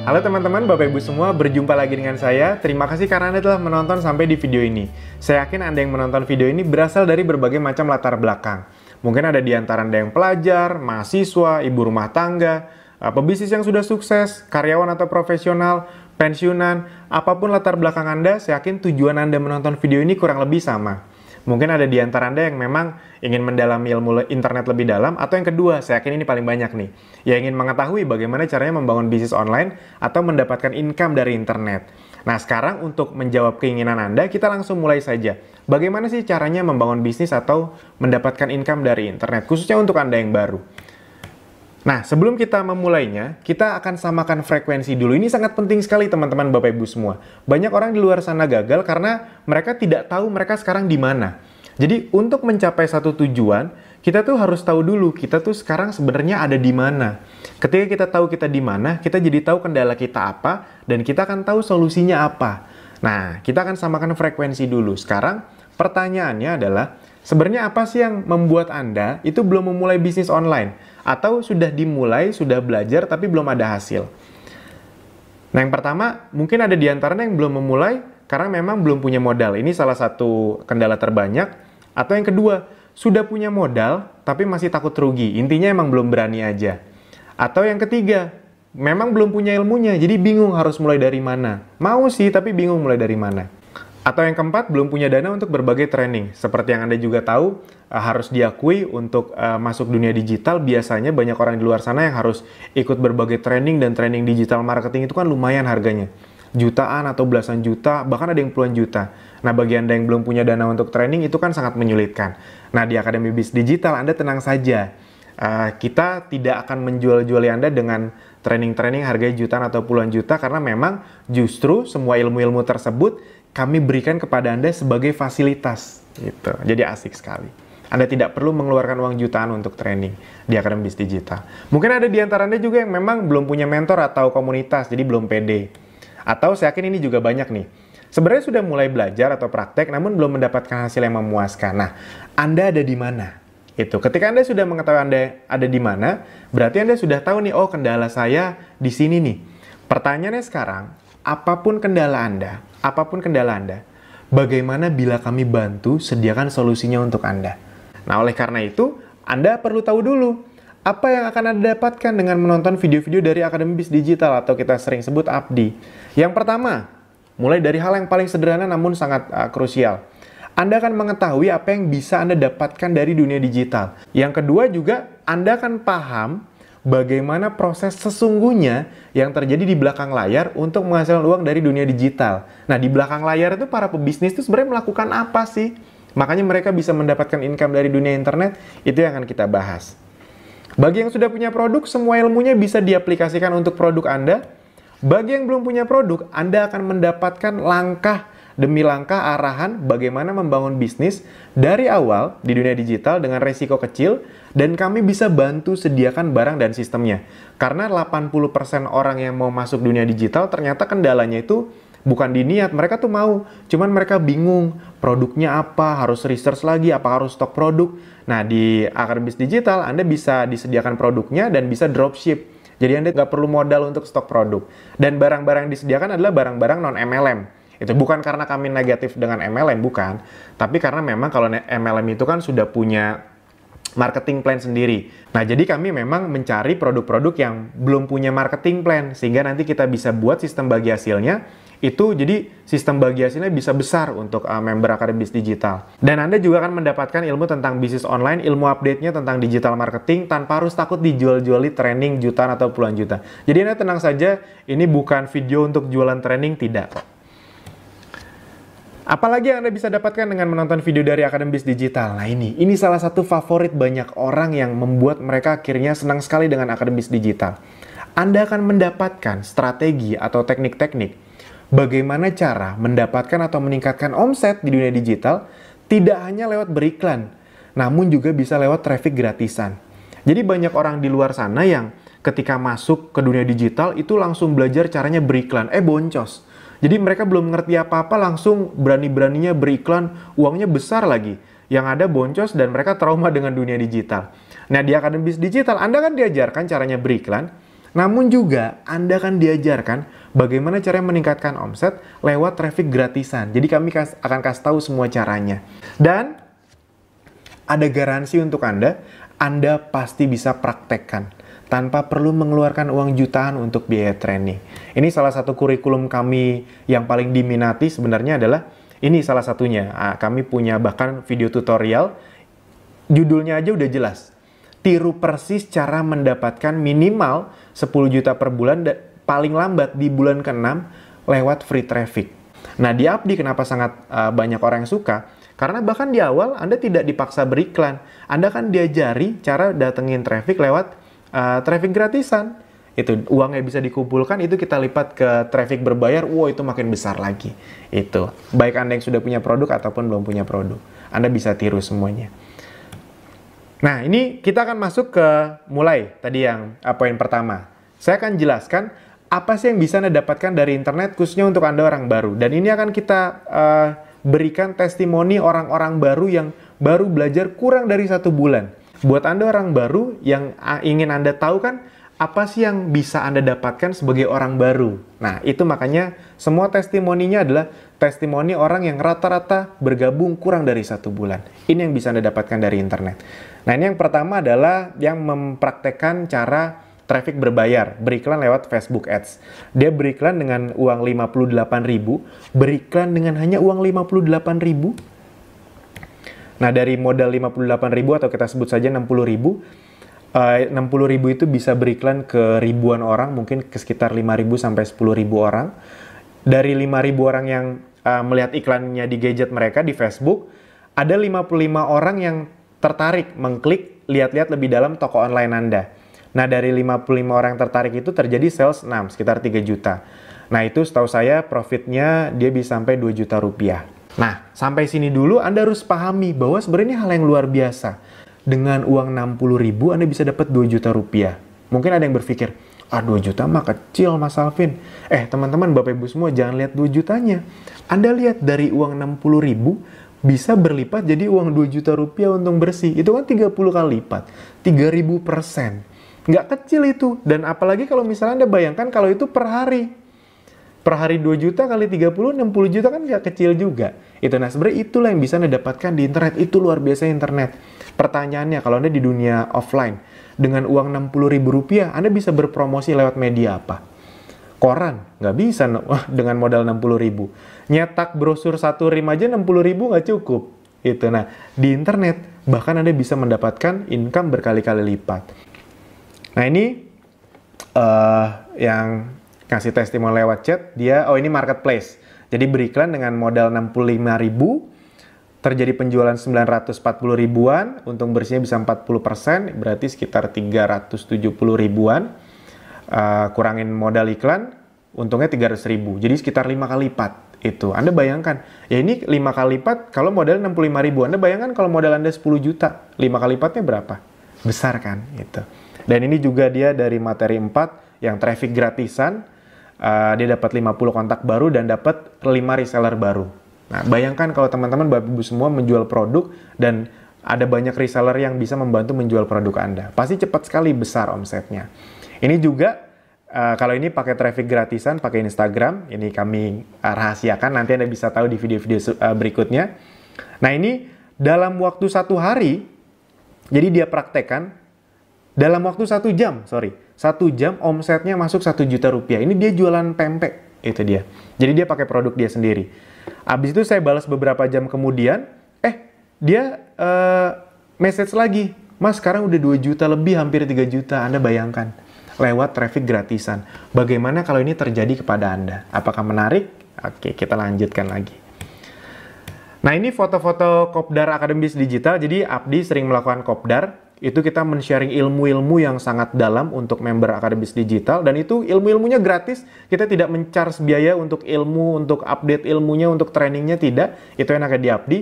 Halo teman-teman, Bapak Ibu semua, berjumpa lagi dengan saya. Terima kasih karena Anda telah menonton sampai di video ini. Saya yakin Anda yang menonton video ini berasal dari berbagai macam latar belakang. Mungkin ada di antara Anda yang pelajar, mahasiswa, ibu rumah tangga, pebisnis yang sudah sukses, karyawan atau profesional, pensiunan, apapun latar belakang Anda, saya yakin tujuan Anda menonton video ini kurang lebih sama. Mungkin ada di antara Anda yang memang ingin mendalami ilmu internet lebih dalam, atau yang kedua, saya yakin ini paling banyak nih, yang ingin mengetahui bagaimana caranya membangun bisnis online atau mendapatkan income dari internet. Nah, sekarang untuk menjawab keinginan Anda, kita langsung mulai saja. Bagaimana sih caranya membangun bisnis atau mendapatkan income dari internet, khususnya untuk Anda yang baru? Nah, sebelum kita memulainya, kita akan samakan frekuensi dulu. Ini sangat penting sekali teman-teman Bapak Ibu semua. Banyak orang di luar sana gagal karena mereka tidak tahu mereka sekarang di mana. Jadi, untuk mencapai satu tujuan, kita tuh harus tahu dulu kita tuh sekarang sebenarnya ada di mana. Ketika kita tahu kita di mana, kita jadi tahu kendala kita apa, dan kita akan tahu solusinya apa. Nah, kita akan samakan frekuensi dulu. Sekarang, pertanyaannya adalah, sebenarnya apa sih yang membuat Anda itu belum memulai bisnis online? Atau sudah dimulai, sudah belajar, tapi belum ada hasil? Nah, yang pertama, mungkin ada di antaranya yang belum memulai karena memang belum punya modal. Ini salah satu kendala terbanyak. Atau yang kedua, sudah punya modal, tapi masih takut rugi. Intinya emang belum berani aja. Atau yang ketiga, memang belum punya ilmunya, jadi bingung harus mulai dari mana. Mau sih, tapi bingung mulai dari mana. Atau yang keempat, belum punya dana untuk berbagai training. Seperti yang Anda juga tahu, harus diakui untuk masuk dunia digital, biasanya banyak orang di luar sana yang harus ikut berbagai training, dan training digital marketing itu kan lumayan harganya. Jutaan atau belasan juta, bahkan ada yang puluhan juta. Nah, bagi Anda yang belum punya dana untuk training, itu kan sangat menyulitkan. Nah, di Akademi Bisnis Digital, Anda tenang saja. Kita tidak akan menjual-juali Anda dengan training-training harganya jutaan atau puluhan juta, karena memang justru semua ilmu-ilmu tersebut kami berikan kepada Anda sebagai fasilitas, gitu. Jadi asik sekali. Anda tidak perlu mengeluarkan uang jutaan untuk training di Akademi Bisnis Digital. Mungkin ada di antara Anda juga yang memang belum punya mentor atau komunitas, jadi belum pede. Atau saya yakin ini juga banyak nih. Sebenarnya sudah mulai belajar atau praktek, namun belum mendapatkan hasil yang memuaskan. Nah, Anda ada di mana? Itu. Ketika Anda sudah mengetahui Anda ada di mana, berarti Anda sudah tahu nih, oh kendala saya di sini nih. Pertanyaannya sekarang, apapun kendala Anda, bagaimana bila kami bantu sediakan solusinya untuk Anda? Nah, oleh karena itu, Anda perlu tahu dulu apa yang akan Anda dapatkan dengan menonton video-video dari Akademi Bisnis Digital atau kita sering sebut ABDI. Yang pertama, mulai dari hal yang paling sederhana namun sangat krusial. Anda akan mengetahui apa yang bisa Anda dapatkan dari dunia digital. Yang kedua juga, Anda akan paham bagaimana proses sesungguhnya yang terjadi di belakang layar untuk menghasilkan uang dari dunia digital. Nah, di belakang layar itu para pebisnis itu sebenarnya melakukan apa sih? Makanya mereka bisa mendapatkan income dari dunia internet, itu yang akan kita bahas. Bagi yang sudah punya produk, semua ilmunya bisa diaplikasikan untuk produk Anda. Bagi yang belum punya produk, Anda akan mendapatkan langkah demi langkah arahan bagaimana membangun bisnis dari awal di dunia digital dengan resiko kecil, dan kami bisa bantu sediakan barang dan sistemnya. Karena 80% orang yang mau masuk dunia digital ternyata kendalanya itu bukan di niat, mereka tuh mau, cuman mereka bingung produknya apa, harus research lagi, apa harus stok produk. Nah, di Akademi Bisnis Digital Anda bisa disediakan produknya dan bisa dropship. Jadi Anda nggak perlu modal untuk stok produk. Dan barang-barang yang disediakan adalah barang-barang non-MLM. Itu bukan karena kami negatif dengan MLM, bukan. Tapi karena memang kalau MLM itu kan sudah punya marketing plan sendiri. Nah, jadi kami memang mencari produk-produk yang belum punya marketing plan, sehingga nanti kita bisa buat sistem bagi hasilnya. Itu jadi sistem bagi hasilnya bisa besar untuk member Akademi Bisnis Digital. Dan Anda juga akan mendapatkan ilmu tentang bisnis online, ilmu update-nya tentang digital marketing, tanpa harus takut dijual-juali training jutaan atau puluhan juta. Jadi Anda tenang saja, ini bukan video untuk jualan training, tidak kok. Apalagi yang Anda bisa dapatkan dengan menonton video dari Akademi Bisnis Digital. Nah, ini salah satu favorit banyak orang yang membuat mereka akhirnya senang sekali dengan Akademi Bisnis Digital. Anda akan mendapatkan strategi atau teknik-teknik bagaimana cara mendapatkan atau meningkatkan omset di dunia digital tidak hanya lewat beriklan, namun juga bisa lewat traffic gratisan. Jadi banyak orang di luar sana yang ketika masuk ke dunia digital itu langsung belajar caranya beriklan, boncos. Jadi mereka belum ngerti apa-apa langsung berani-beraninya beriklan, uangnya besar lagi. Yang ada boncos dan mereka trauma dengan dunia digital. Nah, di Akademi Bisnis Digital Anda kan diajarkan caranya beriklan, Namun juga Anda akan diajarkan bagaimana cara meningkatkan omset lewat traffic gratisan. Jadi kami akan kasih tahu semua caranya. Dan ada garansi untuk Anda pasti bisa praktekkan tanpa perlu mengeluarkan uang jutaan untuk biaya training. Ini salah satu kurikulum kami yang paling diminati sebenarnya adalah ini salah satunya. Kami punya bahkan video tutorial, judulnya aja udah jelas. Tiru persis cara mendapatkan minimal 10 juta per bulan paling lambat di bulan ke-6 lewat free traffic. Nah, di Abdi kenapa sangat banyak orang yang suka? Karena bahkan di awal Anda tidak dipaksa beriklan. Anda kan diajari cara datengin traffic lewat traffic gratisan. Itu uangnya bisa dikumpulkan, itu kita lipat ke traffic berbayar, wow itu makin besar lagi. Itu baik Anda yang sudah punya produk ataupun belum punya produk, Anda bisa tiru semuanya. Nah, ini kita akan masuk ke mulai tadi yang poin pertama. Saya akan jelaskan apa sih yang bisa Anda dapatkan dari internet khususnya untuk Anda orang baru. Dan ini akan kita berikan testimoni orang-orang baru yang baru belajar kurang dari 1 bulan. Buat Anda orang baru yang ingin Anda tahu kan, apa sih yang bisa Anda dapatkan sebagai orang baru? Nah, itu makanya semua testimoninya adalah testimoni orang yang rata-rata bergabung kurang dari 1 bulan. Ini yang bisa Anda dapatkan dari internet. Nah, ini yang pertama adalah yang mempraktekkan cara traffic berbayar, beriklan lewat Facebook Ads. Dia beriklan dengan uang 58.000, beriklan dengan hanya uang 58.000. Nah, dari modal 58.000 atau kita sebut saja 60.000, 60.000 itu bisa beriklan ke ribuan orang, mungkin ke sekitar 5.000 sampai 10.000 orang. Dari 5.000 orang yang melihat iklannya di gadget mereka di Facebook, ada 55 orang yang tertarik mengklik lihat-lihat lebih dalam toko online Anda. Nah, dari 55 orang yang tertarik itu terjadi sales 6, sekitar 3 juta. Nah, itu setahu saya profitnya dia bisa sampai 2 juta rupiah. Nah, sampai sini dulu Anda harus pahami bahwa sebenarnya ini hal yang luar biasa. Dengan uang 60.000 Anda bisa dapat 2 juta rupiah. Mungkin ada yang berpikir, 2 juta mah kecil Mas Alvin. Teman-teman, Bapak Ibu semua jangan lihat 2 jutanya. Anda lihat dari uang 60.000 bisa berlipat jadi uang 2 juta rupiah untung bersih. Itu kan 30 kali lipat. 3.000%. Nggak kecil itu. Dan apalagi kalau misalnya Anda bayangkan kalau itu per hari. Per hari 2 juta kali 30, 60 juta kan nggak kecil juga. Itu, nah sebenarnya itulah yang bisa Anda dapatkan di internet. Itu luar biasa internet. Pertanyaannya, kalau Anda di dunia offline, dengan uang 60.000 rupiah, Anda bisa berpromosi lewat media apa? Koran? Nggak bisa dengan modal 60.000. Nyetak brosur 1 rim aja 60.000 nggak cukup. Itu, nah di internet, bahkan Anda bisa mendapatkan income berkali-kali lipat. Nah ini yang kasih testimoni lewat chat, dia, ini marketplace. Jadi beriklan dengan modal 65.000, terjadi penjualan 940 ribuan, untung bersihnya bisa 40%, berarti sekitar 370 ribuan. Kurangin modal iklan, untungnya 300 ribu, jadi sekitar 5 kali lipat. Itu, Anda bayangkan, ya ini 5 kali lipat, kalau modal 65 ribu, Anda bayangkan kalau modal Anda 10 juta, 5 kali lipatnya berapa? Besar kan? Itu. Dan ini juga dia dari materi 4, yang traffic gratisan, dia dapat 50 kontak baru dan dapat 5 reseller baru. Nah, bayangkan kalau teman-teman Bapak Ibu semua menjual produk dan ada banyak reseller yang bisa membantu menjual produk Anda. Pasti cepat sekali besar omsetnya. Ini juga, kalau ini pakai traffic gratisan, pakai Instagram, ini kami rahasiakan, nanti Anda bisa tahu di video-video berikutnya. Nah, ini dalam waktu 1 hari, jadi dia praktekkan, dalam waktu 1 jam, 1 jam omsetnya masuk 1 juta rupiah. Ini dia jualan pempek, itu dia. Jadi dia pakai produk dia sendiri. Abis itu saya balas beberapa jam kemudian, dia message lagi, Mas sekarang udah 2 juta lebih, hampir 3 juta, Anda bayangkan. Lewat traffic gratisan. Bagaimana kalau ini terjadi kepada Anda? Apakah menarik? Oke, kita lanjutkan lagi. Nah ini foto-foto Kopdar Akademis Digital, jadi Abdi sering melakukan Kopdar. Itu kita men-sharing ilmu-ilmu yang sangat dalam untuk member Akademis Digital, dan itu ilmu-ilmunya gratis. Kita tidak men-charge biaya untuk ilmu, untuk update ilmunya, untuk trainingnya, tidak. Itu yang akan di Abdi.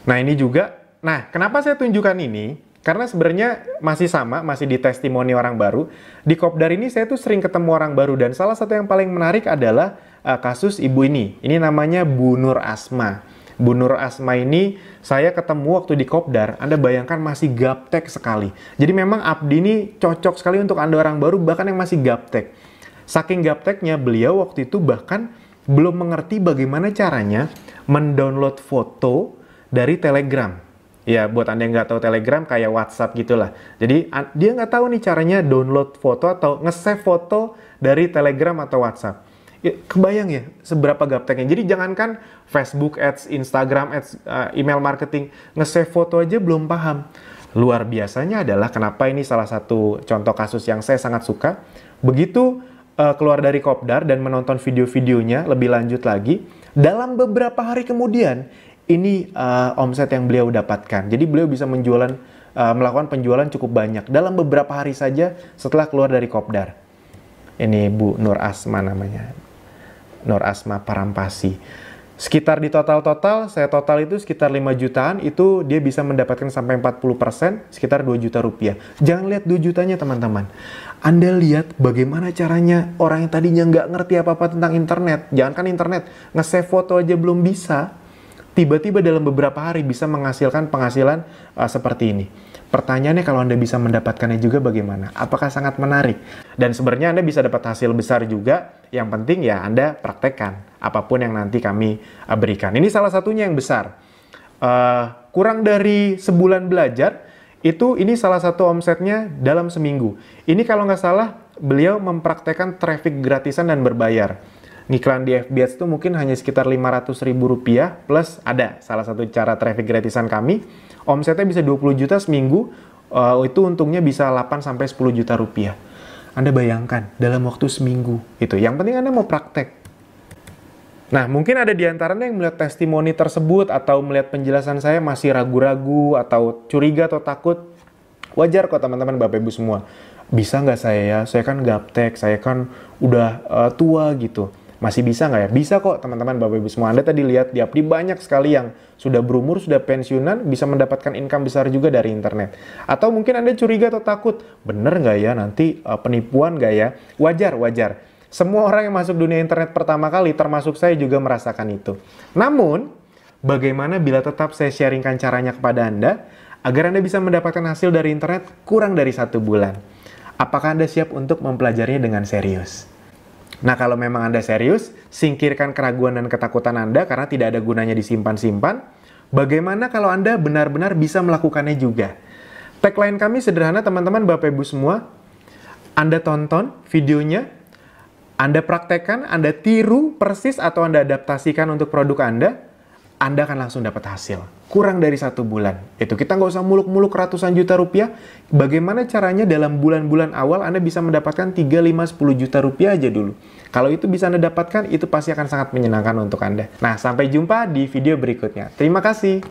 Nah ini juga, kenapa saya tunjukkan ini? Karena sebenarnya masih sama, masih di testimoni orang baru. Di Kopdar ini saya tuh sering ketemu orang baru, dan salah satu yang paling menarik adalah kasus ibu ini. Ini namanya Bu Nur Asma. Bu Nur Asma ini saya ketemu waktu di Kopdar, Anda bayangkan masih gaptek sekali. Jadi memang Abdi ini cocok sekali untuk Anda orang baru, bahkan yang masih gaptek. Saking gapteknya, beliau waktu itu bahkan belum mengerti bagaimana caranya mendownload foto dari Telegram. Ya, buat Anda yang nggak tahu Telegram, kayak WhatsApp gitulah. Jadi, dia nggak tahu nih caranya download foto atau nge-save foto dari Telegram atau WhatsApp. Ya, kebayang ya, seberapa gapteknya. Jadi, jangankan Facebook Ads, Instagram Ads, email marketing, nge-save foto aja belum paham. Luar biasanya adalah kenapa ini salah satu contoh kasus yang saya sangat suka. Begitu keluar dari Kopdar dan menonton video-videonya lebih lanjut lagi, dalam beberapa hari kemudian, ini omset yang beliau dapatkan. Jadi beliau bisa melakukan penjualan cukup banyak dalam beberapa hari saja setelah keluar dari Kopdar. Ini Bu Nur Asma namanya. Nur Asma Parampasi. Sekitar di total, saya total itu sekitar 5 jutaan, itu dia bisa mendapatkan sampai 40%, sekitar 2 juta rupiah. Jangan lihat 2 jutanya teman-teman. Anda lihat bagaimana caranya orang yang tadinya nggak ngerti apa-apa tentang internet. Jangankan internet, nge-save foto aja belum bisa. Tiba-tiba dalam beberapa hari bisa menghasilkan penghasilan seperti ini. Pertanyaannya kalau Anda bisa mendapatkannya juga bagaimana? Apakah sangat menarik? Dan sebenarnya Anda bisa dapat hasil besar juga. Yang penting ya Anda praktekkan apapun yang nanti kami berikan. Ini salah satunya yang besar. Kurang dari sebulan belajar, ini salah satu omsetnya dalam seminggu. Ini kalau nggak salah beliau mempraktekkan traffic gratisan dan berbayar. Ngiklan di FB Ads itu mungkin hanya sekitar Rp500.000 plus ada salah satu cara traffic gratisan kami. Omsetnya bisa 20 juta seminggu, itu untungnya bisa 8-10 juta rupiah. Anda bayangkan dalam waktu seminggu itu. Yang penting Anda mau praktek. Nah, mungkin ada di antara Anda yang melihat testimoni tersebut atau melihat penjelasan saya masih ragu-ragu atau curiga atau takut. Wajar kok teman-teman Bapak Ibu semua. Bisa nggak saya ya? Saya kan gaptek, saya kan udah tua gitu. Masih bisa nggak ya? Bisa kok teman-teman Bapak Ibu semua. Anda tadi lihat di Abdi banyak sekali yang sudah berumur, sudah pensiunan, bisa mendapatkan income besar juga dari internet. Atau mungkin Anda curiga atau takut, bener nggak ya nanti penipuan nggak ya? Wajar. Semua orang yang masuk dunia internet pertama kali, termasuk saya juga merasakan itu. Namun, bagaimana bila tetap saya sharingkan caranya kepada Anda, agar Anda bisa mendapatkan hasil dari internet kurang dari 1 bulan? Apakah Anda siap untuk mempelajarinya dengan serius? Nah, kalau memang Anda serius, singkirkan keraguan dan ketakutan Anda karena tidak ada gunanya disimpan-simpan. Bagaimana kalau Anda benar-benar bisa melakukannya juga? Tagline kami sederhana teman-teman Bapak Ibu semua. Anda tonton videonya, Anda praktekkan, Anda tiru persis atau Anda adaptasikan untuk produk Anda akan langsung dapat hasil. Kurang dari 1 bulan. Itu kita nggak usah muluk-muluk ratusan juta rupiah. Bagaimana caranya dalam bulan-bulan awal Anda bisa mendapatkan 3, 5, 10 juta rupiah aja dulu. Kalau itu bisa Anda dapatkan, itu pasti akan sangat menyenangkan untuk Anda. Nah, sampai jumpa di video berikutnya. Terima kasih.